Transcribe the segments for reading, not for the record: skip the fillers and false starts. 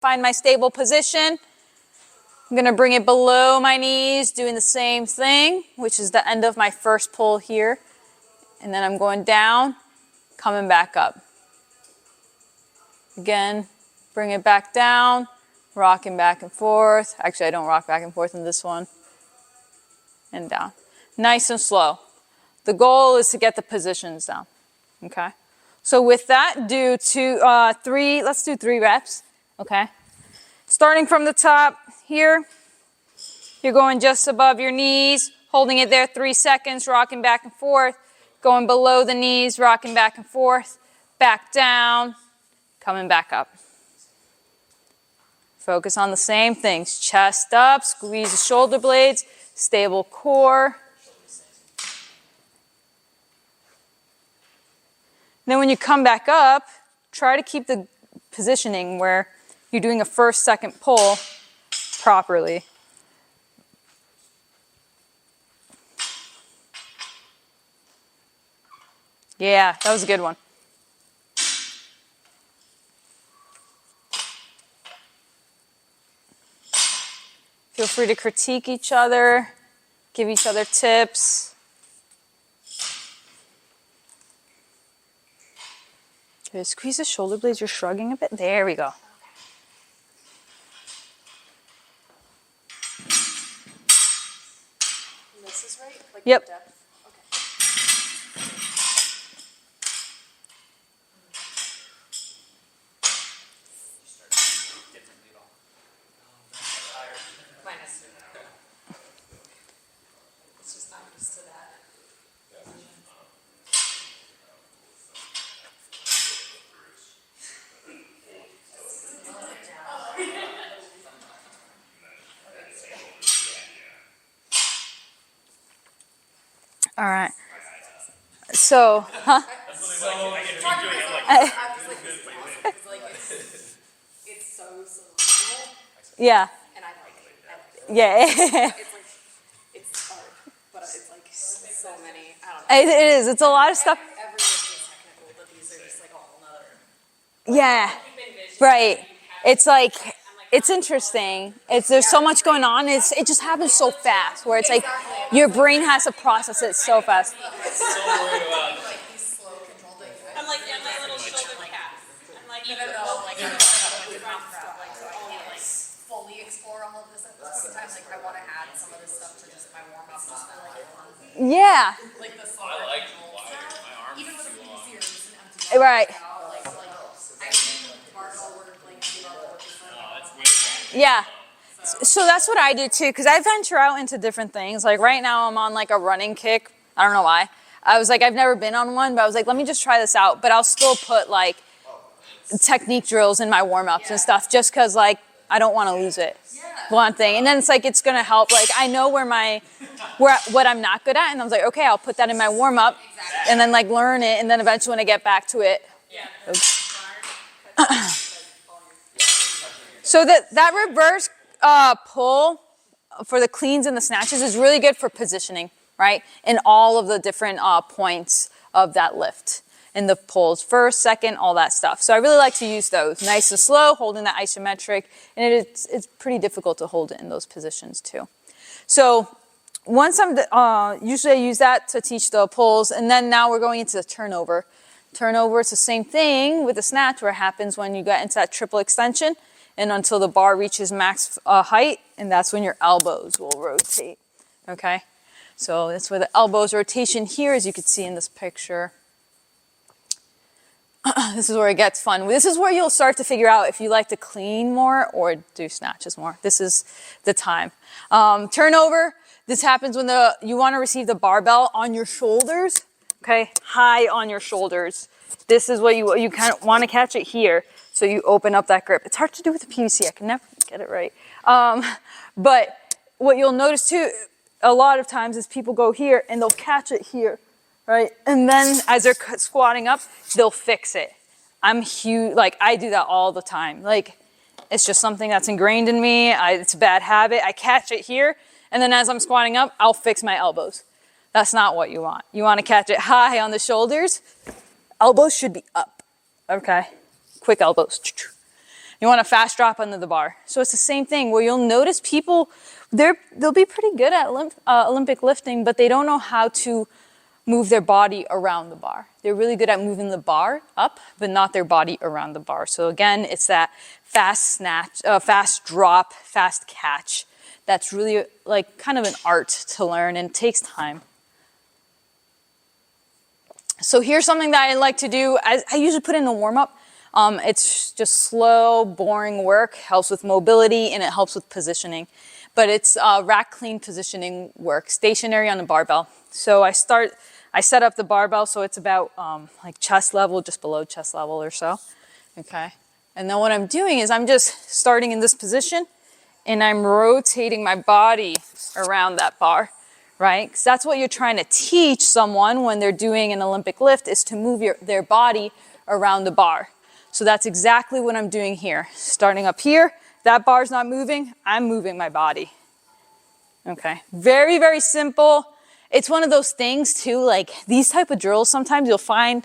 Find my stable position. I'm gonna bring it below my knees, doing the same thing, which is the end of my first pull here. And then I'm going down, coming back up. Again, bring it back down, rocking back and forth. Actually, I don't rock back and forth in this one. And down. Nice and slow. The goal is to get the positions down, okay? So with that, do let's do 3 reps, okay? Starting from the top here, you're going just above your knees, holding it there 3 seconds, rocking back and forth, going below the knees, rocking back and forth, back down, coming back up. Focus on the same things, chest up, squeeze the shoulder blades, stable core. Then when you come back up, try to keep the positioning where you're doing a first, second pull properly. Yeah, that was a good one. Feel free to critique each other, give each other tips. Okay, squeeze the shoulder blades, you're shrugging a bit. There we go. And this is right? Like yep. The depth? All right. So, huh? It's so cylindrical. Yeah. And I like it. Yeah. It's hard, but it's like so many. I don't know. It is. It's a lot of stuff. Every lift is technical, but these are just like a whole nother. Yeah. Right. It's like, it's interesting. There's so much going on. It just happens so fast where it's like your brain has to process it so fast. It's so worried about like these slow control things. I'm like in my little shoulder cast. I'm like, Even though like I'm fully explore all of this at this point in time, like I want to add some of this stuff to just my warm up just for like fun. Yeah. Like the slow control stuff. Even with a PVC or just an empty Right. like I think barbell work like work is Yeah. So that's what I do too, because I venture out into different things. Like right now I'm on like a running kick. I don't know why. I was like, I've never been on one, but I was like, let me just try this out. But I'll still put like technique drills in my warm-ups and stuff just because like I don't want to lose it. One thing. And then it's like, it's going to help. Like I know where what I'm not good at. And I was like, okay, I'll put that in my warm-up and then like learn it. And then eventually when I get back to it. So that reverse pull for the cleans and the snatches is really good for positioning, right? In all of the different points of that lift. And the pulls first, second, all that stuff. So I really like to use those. Nice and slow, holding that isometric. And it's pretty difficult to hold it in those positions too. So once usually I use that to teach the pulls. And then now we're going into the turnover. Turnover, it's the same thing with the snatch where it happens when you get into that triple extension and until the bar reaches max height, and that's when your elbows will rotate, okay? So that's where the elbows rotation here, as you can see in this picture. This is where it gets fun. This is where you'll start to figure out if you like to clean more or do snatches more. This is the time. Turnover, this happens when you want to receive the barbell on your shoulders, okay? High on your shoulders. This is what you kind of want to catch it here. So you open up that grip. It's hard to do with the PVC. I can never get it right. But what you'll notice too, a lot of times is people go here and they'll catch it here, right? And then as they're squatting up, they'll fix it. I'm huge, like I do that all the time. Like it's just something that's ingrained in me. It's a bad habit. I catch it here. And then as I'm squatting up, I'll fix my elbows. That's not what you want. You want to catch it high on the shoulders. Elbows should be up, okay? Quick elbows. You want a fast drop under the bar. So it's the same thing where you'll notice people, they'll be pretty good at Olympic lifting, but they don't know how to move their body around the bar. They're really good at moving the bar up, but not their body around the bar. So again, it's that fast snatch, fast drop, fast catch. That's really like kind of an art to learn and takes time. So here's something that I like to do. I usually put in a warm-up. It's just slow, boring work, helps with mobility, and it helps with positioning. But it's rack clean positioning work, stationary on the barbell. So I set up the barbell so it's about like chest level, just below chest level or so, okay? And then what I'm doing is I'm just starting in this position and I'm rotating my body around that bar, right? Because that's what you're trying to teach someone when they're doing an Olympic lift is to move their body around the bar. So that's exactly what I'm doing here. Starting up here, that bar's not moving, I'm moving my body. Okay, very, very simple. It's one of those things too, like these type of drills, sometimes you'll find,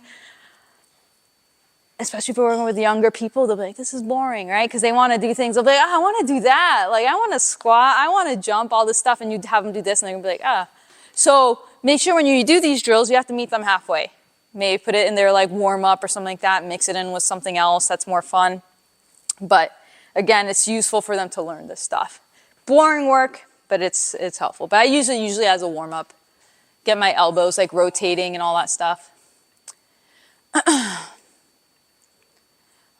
especially if you're working with younger people, they'll be like, this is boring, right? Because they want to do things, they'll be like, oh, I want to do that. Like, I want to squat, I want to jump, all this stuff, and you have them do this, and they're going to be like, ah. So make sure when you do these drills, you have to meet them halfway. Maybe put it in their like warm up or something like that, mix it in with something else that's more fun. But again, it's useful for them to learn this stuff. Boring work, but it's helpful. But I use it usually as a warm up. Get my elbows like rotating and all that stuff.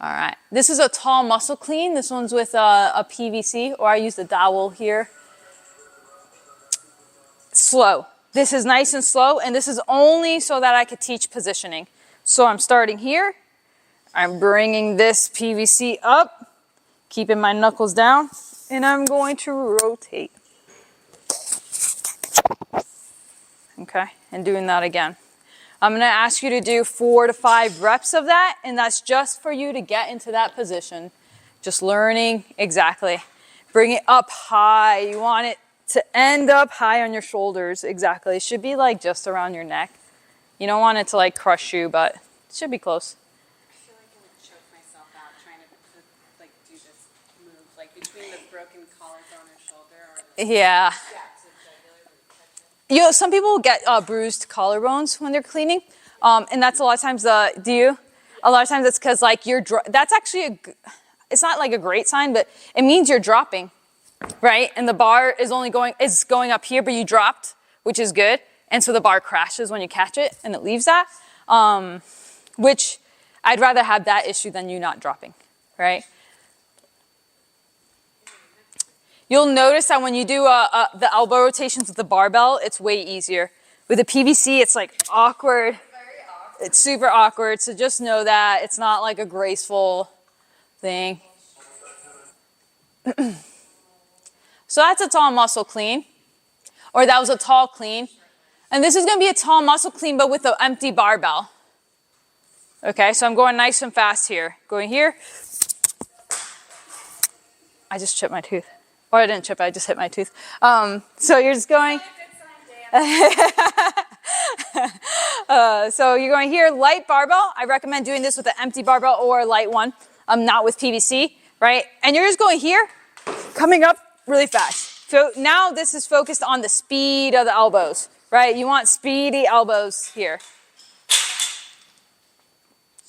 All right, this is a tall muscle clean. This one's with a PVC, or I use the dowel here. Slow. This is nice and slow, and this is only so that I could teach positioning. So I'm starting here. I'm bringing this PVC up, keeping my knuckles down, and I'm going to rotate. Okay, and doing that again. I'm going to ask you to do 4 to 5 reps of that, and that's just for you to get into that position. Just learning exactly. Bring it up high. You want it to end up high on your shoulders. Exactly. It should be like just around your neck. You don't want it to like crush you, but it should be close. I feel like I would choke myself out trying to like do this move, like between the broken collarbone or shoulder or Yeah. You know, some people get bruised collarbones when they're cleaning, and that's a lot of times do you? A lot of times it's because like that's actually it's not like a great sign, but it means you're dropping, right? And the bar is going up here, but you dropped, which is good, and so the bar crashes when you catch it, and it leaves that, which I'd rather have that issue than you not dropping, right? You'll notice that when you do the elbow rotations with the barbell, it's way easier. With the PVC, it's like awkward. Very awkward. It's super awkward, so just know that it's not like a graceful thing. So that's a tall muscle clean, or that was a tall clean. And this is gonna be a tall muscle clean, but with an empty barbell. Okay, so I'm going nice and fast here. Going here. I just chipped my tooth. Or I didn't chip it, I just hit my tooth. So you're just going. So you're going here, light barbell. I recommend doing this with an empty barbell or a light one, not with PVC, right? And you're just going here, coming up really fast. So now this is focused on the speed of the elbows, right? You want speedy elbows here.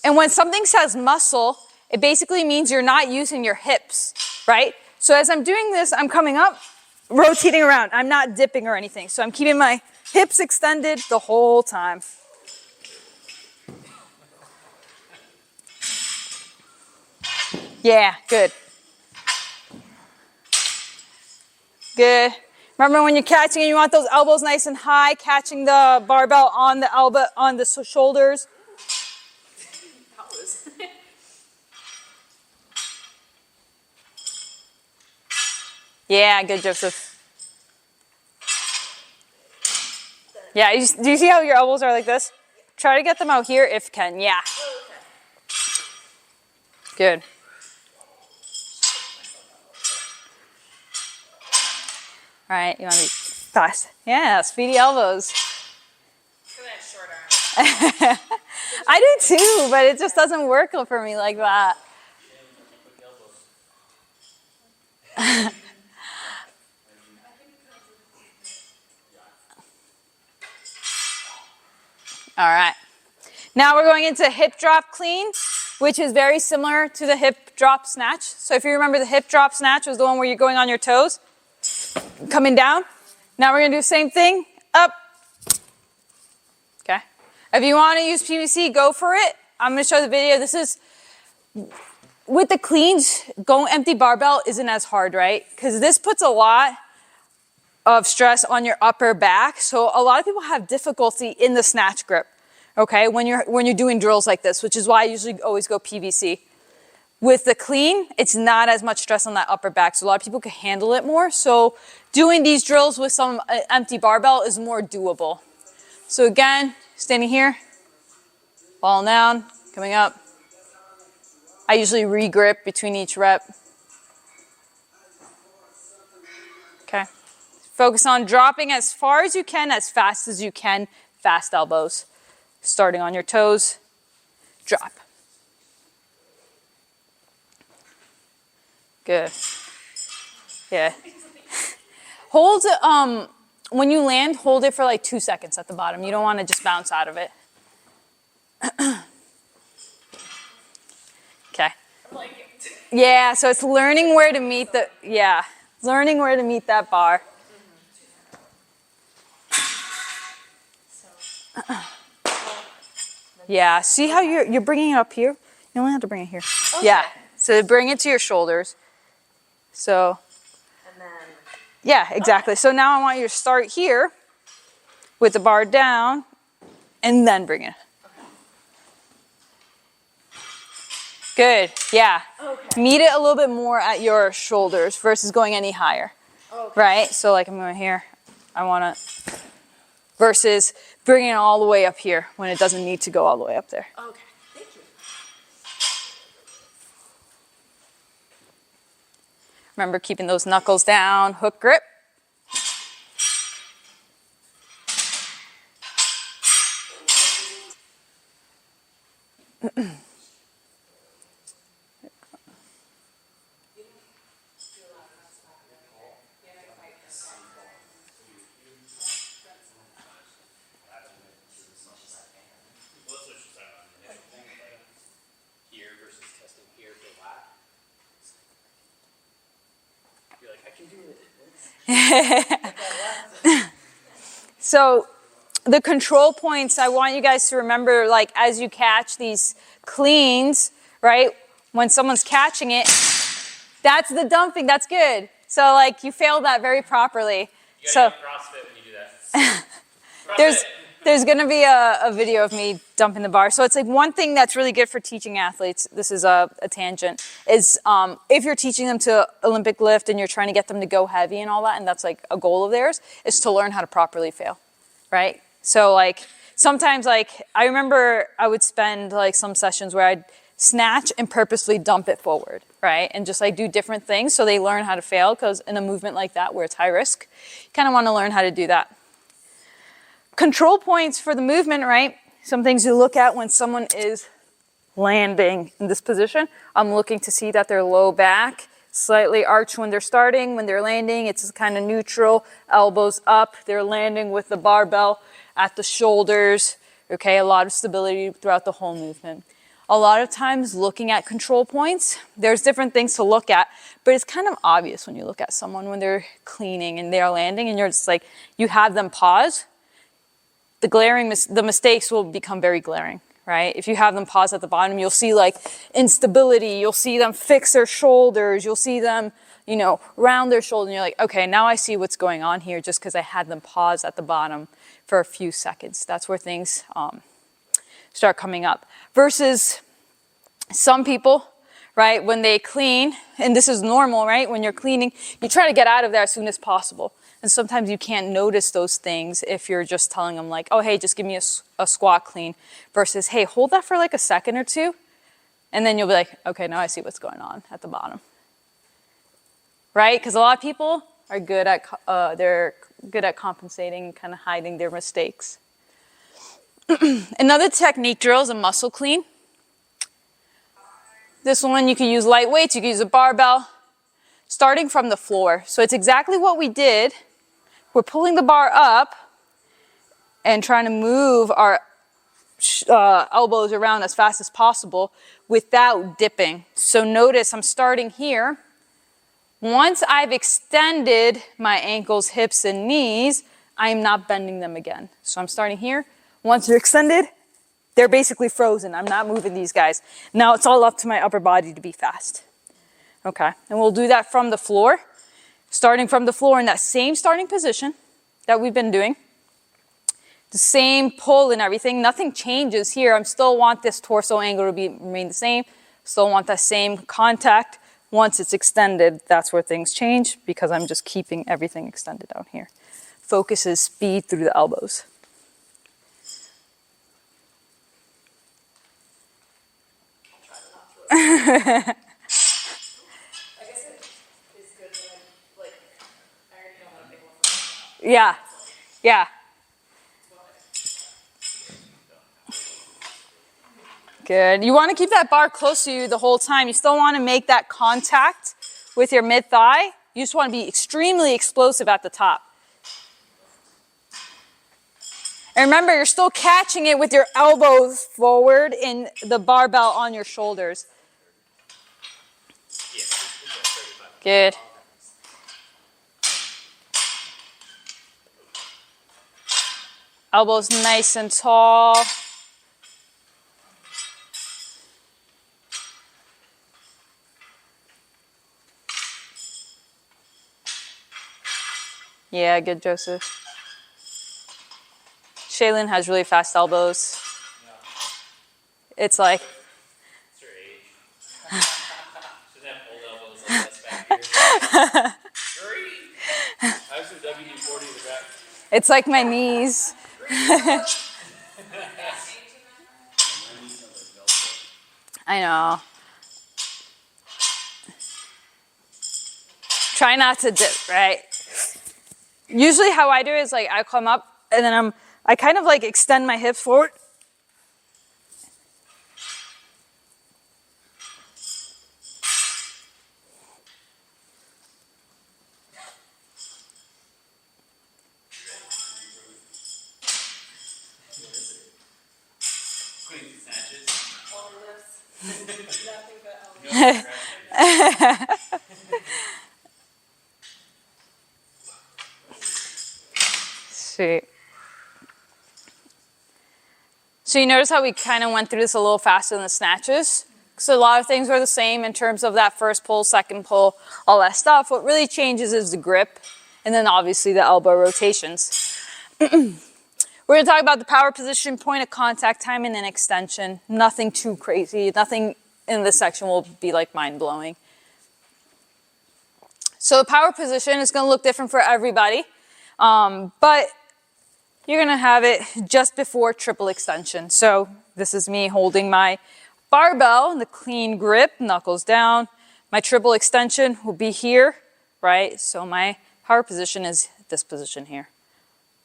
And when something says muscle, it basically means you're not using your hips, right? So as I'm doing this, I'm coming up, rotating around. I'm not dipping or anything. So I'm keeping my hips extended the whole time. Yeah, good. Good. Remember when you're catching and you want those elbows nice and high, catching the barbell on the elbow, on the shoulders. Yeah, good, Joseph. Yeah, do you see how your elbows are like this? Try to get them out here if can, yeah. Good. All right, you want to be fast. Yeah, speedy elbows. Because I have short arms. I do too, but it just doesn't work for me like that. All right. Now we're going into hip drop clean, which is very similar to the hip drop snatch. So if you remember, the hip drop snatch was the one where you're going on your toes, coming down. Now we're gonna do the same thing, up. Okay. If you want to use PVC, go for it. I'm gonna show the video. This is, with the cleans, going empty barbell isn't as hard, right? Because this puts a lot of stress on your upper back. So a lot of people have difficulty in the snatch grip, okay, when you're doing drills like this, which is why I usually always go PVC. With the clean, it's not as much stress on that upper back, so a lot of people can handle it more. So doing these drills with some empty barbell is more doable. So again, standing here, falling down, coming up. I usually re-grip between each rep. Okay. Focus on dropping as far as you can, as fast as you can, fast elbows. Starting on your toes, drop. Good. Yeah. Hold, when you land, hold it for like 2 seconds at the bottom. You don't want to just bounce out of it. Okay. Yeah, so it's learning where to meet the, learning where to meet that bar. Yeah, see how you're bringing it up here? You only have to bring it here. Okay. Yeah, so bring it to your shoulders. So, And then, yeah, exactly. Okay. So now I want you to start here with the bar down and then bring it. Good, yeah. Okay. Meet it a little bit more at your shoulders versus going any higher. Okay. Right? So like I'm going here, I want to, versus bringing it all the way up here when it doesn't need to go all the way up there. okay, thank you. Remember keeping those knuckles down, hook grip. So the control points, I want you guys to remember, like as you catch these cleans, right? When someone's catching it, that's the dumping, that's good. So like you failed that very properly. You gotta do CrossFit when you do that. There's gonna be a video of me dumping the bar. So it's like one thing that's really good for teaching athletes, this is a tangent, is if you're teaching them to Olympic lift and you're trying to get them to go heavy and all that, and that's like a goal of theirs, is to learn how to properly fail, right? So like sometimes like, I remember I would spend like some sessions where I'd snatch and purposely dump it forward, right? And just like do different things so they learn how to fail, because in a movement like that where it's high risk, you kind of want to learn how to do that. Control points for the movement, right? Some things you look at when someone is landing in this position. I'm looking to see that they're low back, slightly arched when they're starting. When they're landing, it's kind of neutral, elbows up. They're landing with the barbell at the shoulders. Okay, a lot of stability throughout the whole movement. A lot of times looking at control points, there's different things to look at, but it's kind of obvious when you look at someone when they're cleaning and they're landing and you're just like, you have them pause. The mistakes will become very glaring, right? If you have them pause at the bottom, you'll see like instability, you'll see them fix their shoulders, you'll see them, you know, round their shoulder, and you're like, okay, now I see what's going on here just because I had them pause at the bottom for a few seconds. That's where things start coming up. Versus some people, right, when they clean, and this is normal, right? When you're cleaning, you try to get out of there as soon as possible. And sometimes you can't notice those things if you're just telling them like, oh, hey, just give me a squat clean, versus, hey, hold that for like a second or two. And then you'll be like, okay, now I see what's going on at the bottom. Right? Because a lot of people are good at, they're good at compensating and kind of hiding their mistakes. Another technique drill is a muscle clean. This one you can use light weights, you can use a barbell, starting from the floor. So it's exactly what we did. We're pulling the bar up and trying to move our elbows around as fast as possible without dipping. So notice I'm starting here. Once I've extended my ankles, hips, and knees, I'm not bending them again. So I'm starting here. Once they're extended, they're basically frozen. I'm not moving these guys. Now it's all up to my upper body to be fast. Okay, and we'll do that from the floor. Starting from the floor in that same starting position that we've been doing. The same pull and everything. Nothing changes here. I still want this torso angle to remain the same. Still want that same contact. Once it's extended, that's where things change because I'm just keeping everything extended out here. Focus is speed through the elbows. I guess it is good when, like, I already know how to pick one from. Yeah, yeah. Good. You want to keep that bar close to you the whole time. You still want to make that contact with your mid-thigh. You just want to be extremely explosive at the top. And remember, you're still catching it with your elbows forward and the barbell on your shoulders. Good. Elbows nice and tall. Yeah, good, Joseph. Shaylin has really fast elbows. It's like... It's her age. She doesn't have old elbows like us back here. Great. I have some WD-40 in the back. It's like my knees. I know. Try not to dip, right? Usually how I do it is like I come up and then I kind of like extend my hips forward. Clean snatches. All lifts. Nothing but elbows. Sweet. So you notice how we kind of went through this a little faster than the snatches? So a lot of things were the same in terms of that first pull, second pull, all that stuff. What really changes is the grip and then obviously the elbow rotations. We're going to talk about the power position, point of contact, time, and then extension. Nothing too crazy. Nothing in this section will be like mind-blowing. So the power position is going to look different for everybody. But you're going to have it just before triple extension. So this is me holding my barbell in the clean grip, knuckles down. My triple extension will be here, right? So my power position is this position here.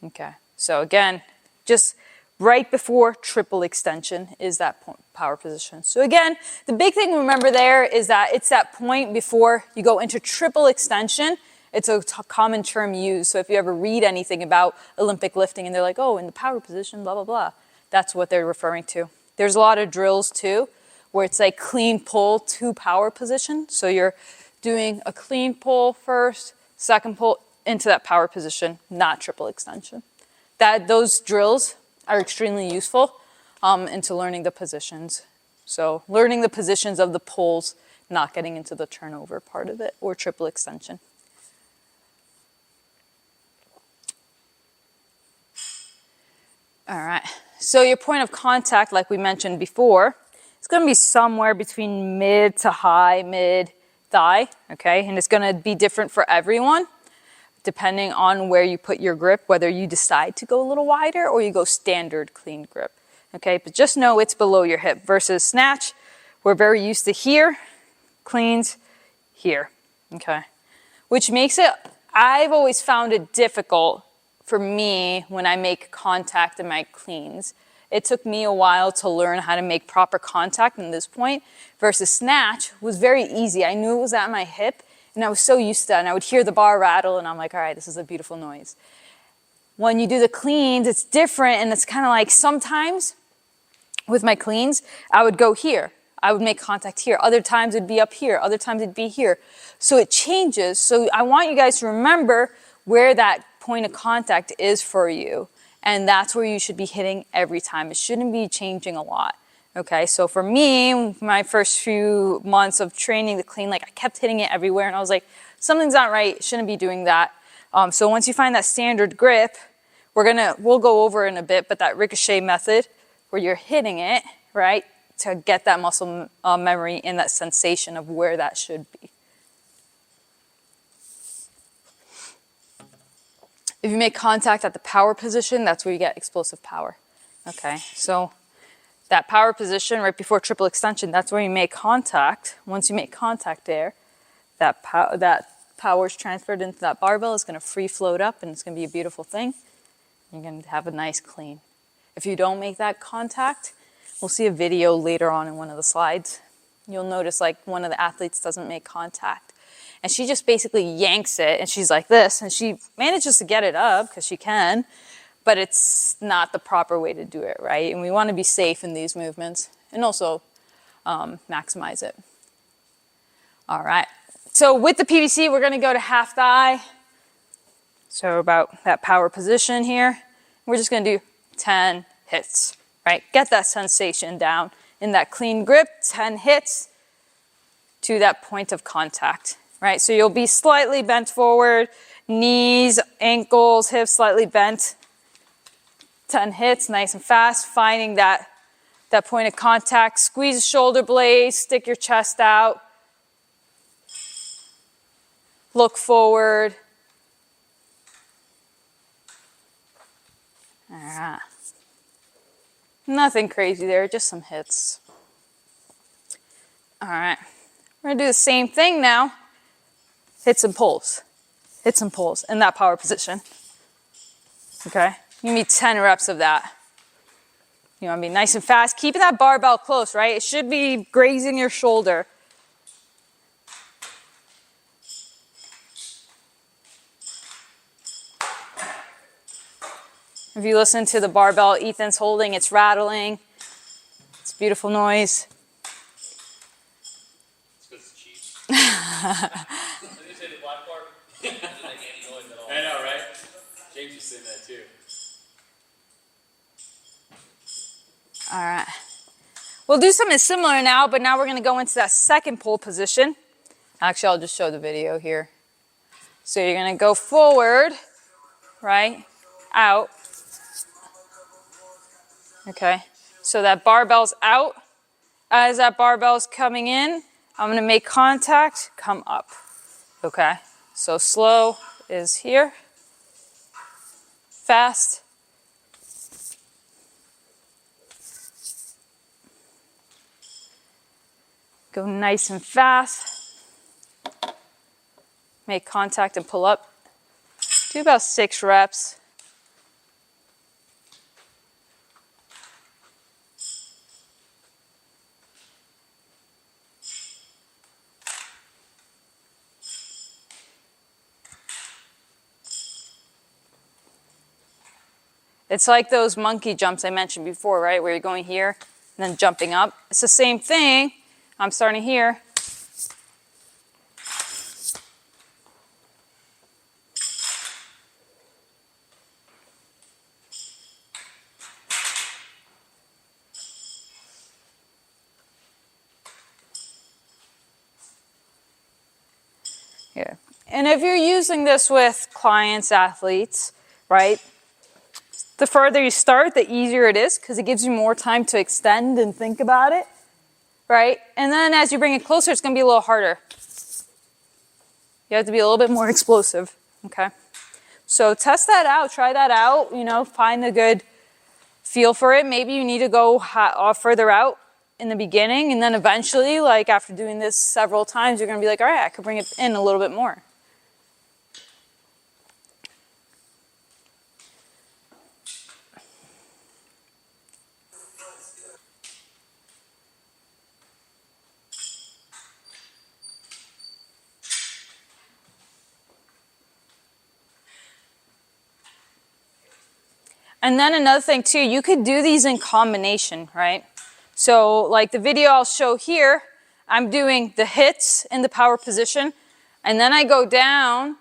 Okay. So again, just right before triple extension is that power position. So again, the big thing to remember there is that it's that point before you go into triple extension. It's a common term used. So if you ever read anything about Olympic lifting and they're like, oh, in the power position, blah, blah, blah, that's what they're referring to. There's a lot of drills too, where it's like clean pull to power position. So you're doing a clean pull first, second pull into that power position, not triple extension. Those drills are extremely useful into learning the positions. So learning the positions of the pulls, not getting into the turnover part of it or triple extension. All right, so your point of contact, like we mentioned before, it's going to be somewhere between mid to high, mid thigh, okay? And it's going to be different for everyone, depending on where you put your grip, whether you decide to go a little wider or you go standard clean grip, okay? But just know it's below your hip versus snatch. We're very used to here, cleans here, okay? Which makes it, I've always found it difficult for me when I make contact in my cleans. It took me a while to learn how to make proper contact in this point versus snatch was very easy. I knew it was at my hip and I was so used to that and I would hear the bar rattle and I'm like, all right, this is a beautiful noise. When you do the cleans, it's different and it's kind of like sometimes with my cleans, I would go here. I would make contact here. Other times it'd be up here. Other times it'd be here. So it changes. So I want you guys to remember where that point of contact is for you. And that's where you should be hitting every time. It shouldn't be changing a lot. Okay, so for me, my first few months of training the clean, like I kept hitting it everywhere and I was like, something's not right, shouldn't be doing that. So once you find that standard grip, we'll go over in a bit, but that ricochet method where you're hitting it, right, to get that muscle memory and that sensation of where that should be. If you make contact at the power position, that's where you get explosive power. Okay, so that power position right before triple extension, that's where you make contact. Once you make contact there, that power is transferred into that barbell. It's going to free float up and it's going to be a beautiful thing. You're going to have a nice clean. If you don't make that contact, we'll see a video later on in one of the slides. You'll notice like one of the athletes doesn't make contact. And she just basically yanks it and she's like this and she manages to get it up because she can, but it's not the proper way to do it, right? And we want to be safe in these movements and also maximize it. All right. So with the PVC, we're going to go to half thigh. So about that power position here. We're just going to do 10 hits, right? Get that sensation down in that clean grip, 10 hits to that point of contact, right? So you'll be slightly bent forward, knees, ankles, hips slightly bent. 10 hits, nice and fast, finding that point of contact. Squeeze the shoulder blades, stick your chest out. Look forward. All right. Nothing crazy there, just some hits. All right. We're going to do the same thing now. Hits and pulls. Hits and pulls in that power position. Okay? You need 10 reps of that. You want to be nice and fast. Keeping that barbell close, right? It should be grazing your shoulder. If you listen to the barbell Ethan's holding, it's rattling. It's a beautiful noise. It's because it's cheap. Did you say the black part? Doesn't make any noise at all. I know, right? James was saying that too. All right. We'll do something similar now, but now we're going to go into that second pull position. Actually, I'll just show the video here. So you're going to go forward, right, out. Okay, so that barbell's out. As that barbell's coming in, I'm going to make contact, come up. Okay, so slow is here. Fast. Go nice and fast. Make contact and pull up. Do about 6 reps. It's like those monkey jumps I mentioned before, right? Where you're going here and then jumping up. It's the same thing. I'm starting here. Here. And if you're using this with clients, athletes, right? The further you start, the easier it is because it gives you more time to extend and think about it, right? And then as you bring it closer, it's going to be a little harder. You have to be a little bit more explosive, okay? So test that out, try that out, you know, find a good feel for it. Maybe you need to go further out in the beginning, and then eventually, like after doing this several times, you're going to be like, all right, I could bring it in a little bit more. And then another thing too, you could do these in combination, right? So like the video I'll show here, I'm doing the hits in the power position, and then I go down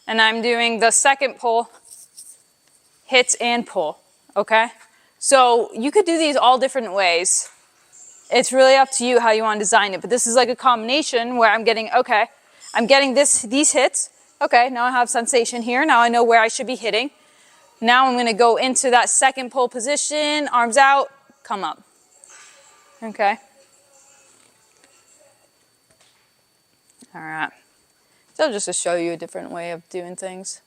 and I'm doing the second pull, hits and pull, okay? So you could do these all different ways. It's really up to you how you want to design it, but this is like a combination where I'm getting, okay, I'm getting these hits. Okay, now I have sensation here. Now I know where I should be hitting. Now I'm going to go into that second pull position, arms out, come up. Okay. All right. So just to show you a different way of doing things.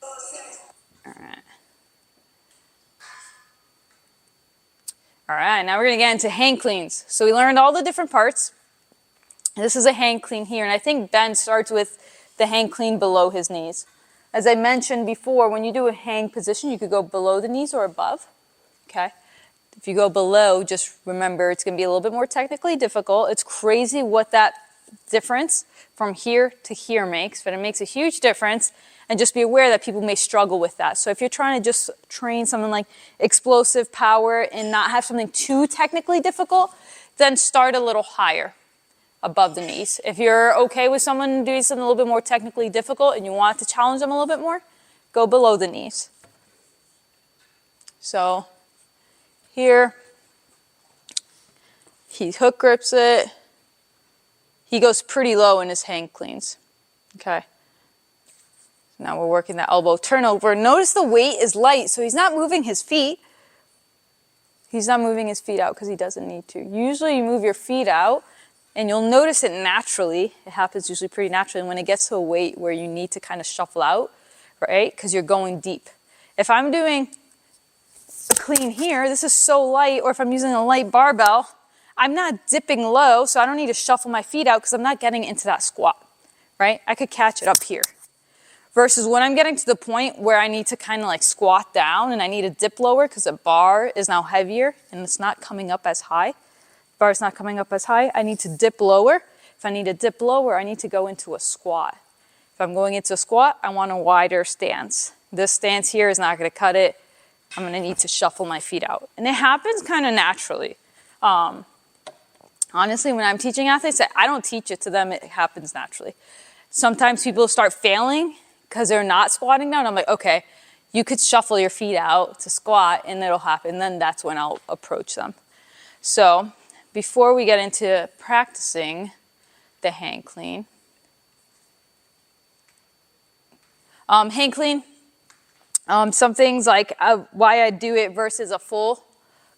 All right. All right, now we're going to get into hang cleans. So we learned all the different parts. This is a hang clean here, and I think Ben starts with the hang clean below his knees. As I mentioned before, when you do a hang position, you could go below the knees or above, okay? If you go below, just remember it's going to be a little bit more technically difficult. It's crazy what that difference from here to here makes, but it makes a huge difference, and just be aware that people may struggle with that. So if you're trying to just train something like explosive power and not have something too technically difficult, then start a little higher, above the knees. If you're okay with someone doing something a little bit more technically difficult and you want to challenge them a little bit more, go below the knees. So here, he hook grips it. He goes pretty low in his hang cleans. Okay. Now we're working that elbow turnover. Notice the weight is light, so he's not moving his feet. He's not moving his feet out because he doesn't need to. Usually you move your feet out, and you'll notice it naturally. It happens usually pretty naturally when it gets to a weight where you need to kind of shuffle out, right? Because you're going deep. If I'm doing a clean here, this is so light, or if I'm using a light barbell, I'm not dipping low, so I don't need to shuffle my feet out because I'm not getting into that squat, right? I could catch it up here. Versus when I'm getting to the point where I need to kind of like squat down and I need to dip lower because the bar is now heavier and it's not coming up as high. Bar is not coming up as high. I need to dip lower. If I need to dip lower, I need to go into a squat. If I'm going into a squat, I want a wider stance. This stance here is not going to cut it. I'm going to need to shuffle my feet out. And it happens kind of naturally. Honestly, when I'm teaching athletes, I don't teach it to them. It happens naturally. Sometimes people start failing because they're not squatting down. I'm like, okay, you could shuffle your feet out to squat and it'll happen. Then that's when I'll approach them. So before we get into practicing the hang clean, hang clean, some things like why I do it versus a full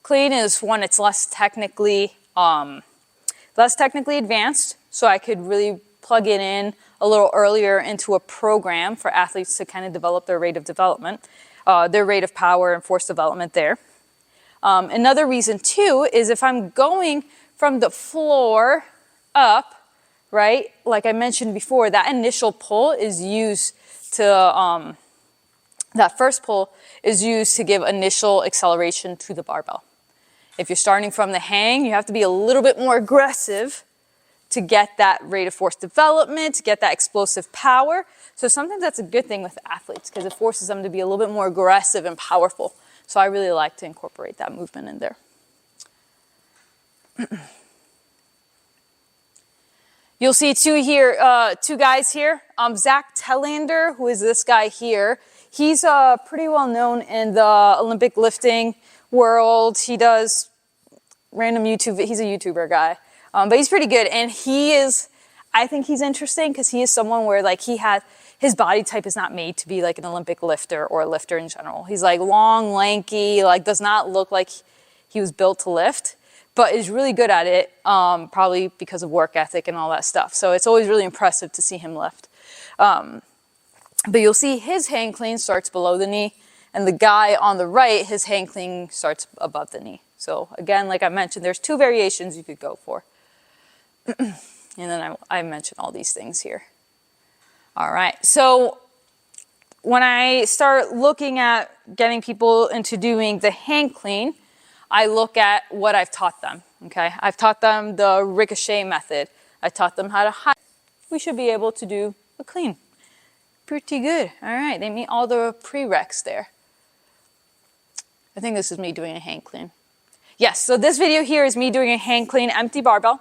clean is one, it's less technically advanced, so I could really plug it in a little earlier into a program for athletes to kind of develop their rate of development, their rate of power and force development there. Another reason too is if I'm going from the floor up, right, like I mentioned before, that initial pull is used to, that first pull is used to give initial acceleration to the barbell. If you're starting from the hang, you have to be a little bit more aggressive to get that rate of force development, to get that explosive power. So sometimes that's a good thing with athletes because it forces them to be a little bit more aggressive and powerful. So I really like to incorporate that movement in there. You'll see two guys here. Zach Tellander, who is this guy here. He's pretty well known in the Olympic lifting world. He does random YouTube, he's a YouTuber guy. But he's pretty good, and I think he's interesting because he is someone where like his body type is not made to be like an Olympic lifter or a lifter in general. He's like long, lanky, like does not look like he was built to lift, but is really good at it, probably because of work ethic and all that stuff. So it's always really impressive to see him lift. But you'll see his hang clean starts below the knee, and the guy on the right, his hang clean starts above the knee. So again, like I mentioned, there's two variations you could go for. And then I mentioned all these things here. All right, so when I start looking at getting people into doing the hang clean, I look at what I've taught them, okay? I've taught them the ricochet method. I taught them how to hide. We should be able to do a clean. Pretty good. All right, they meet all the prereqs there. I think this is me doing a hang clean. Yes, so this video here is me doing a hang clean empty barbell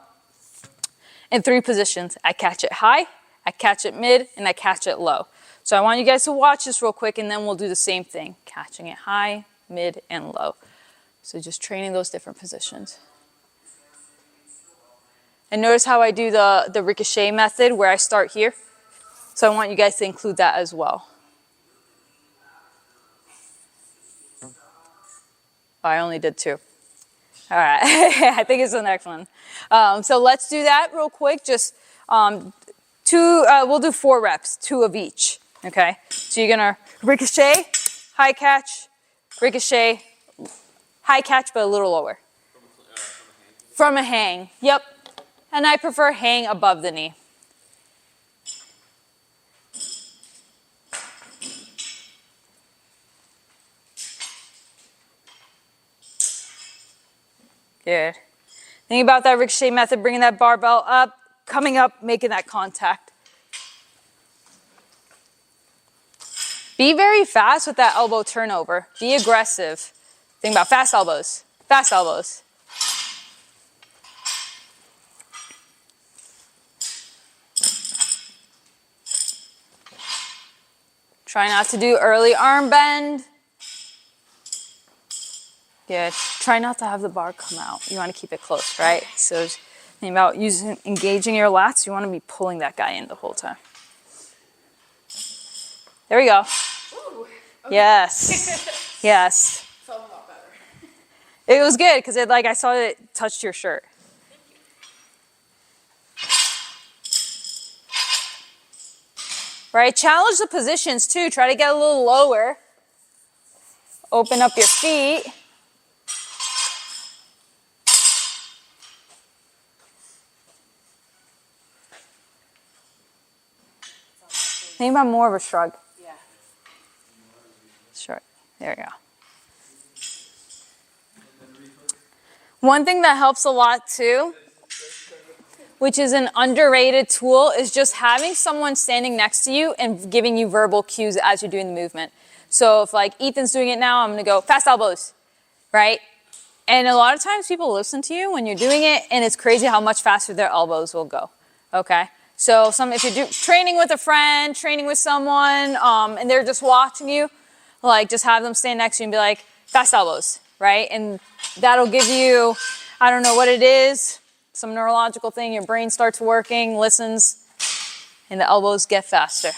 in 3 positions. I catch it high, I catch it mid, and I catch it low. So I want you guys to watch this real quick, and then we'll do the same thing, catching it high, mid, and low. So just training those different positions. And notice how I do the ricochet method where I start here. So I want you guys to include that as well. Oh, I only did 2. All right, I think it's the next one. So let's do that real quick. Just 2, we'll do 4 reps, 2 of each, okay? So you're gonna ricochet, high catch, ricochet, high catch, but a little lower. From a hang, yep. And I prefer hang above the knee. Good. Think about that ricochet method, bringing that barbell up, coming up, making that contact. Be very fast with that elbow turnover. Be aggressive. Think about fast elbows, fast elbows. Try not to do early arm bend. Good. Try not to have the bar come out. You want to keep it close, right? So think about engaging your lats. You want to be pulling that guy in the whole time. There we go. Ooh, okay. Yes. Yes. Felt a lot better. It was good because I saw it touched your shirt. Right? Challenge the positions too. Try to get a little lower. Open up your feet. Think about more of a shrug. Yeah. Shrug. There you go. One thing that helps a lot too, which is an underrated tool, is just having someone standing next to you and giving you verbal cues as you're doing the movement. So if like Ethan's doing it now, I'm gonna go fast elbows, right? And a lot of times people listen to you when you're doing it, and it's crazy how much faster their elbows will go, okay? So if you're training with a friend, training with someone, and they're just watching you, like just have them stand next to you and be like, fast elbows, right? And that'll give you, I don't know what it is, some neurological thing, your brain starts working, listens, and the elbows get faster.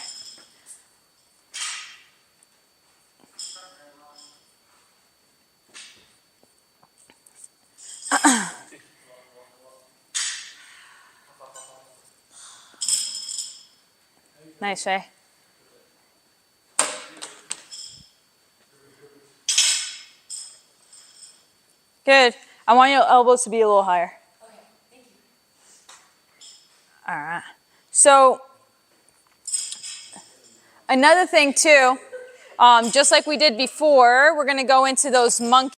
Nice, Shay. Good. I want your elbows to be a little higher. Okay, thank you. All right. So another thing too, just like we did before, we're going to go into those monkey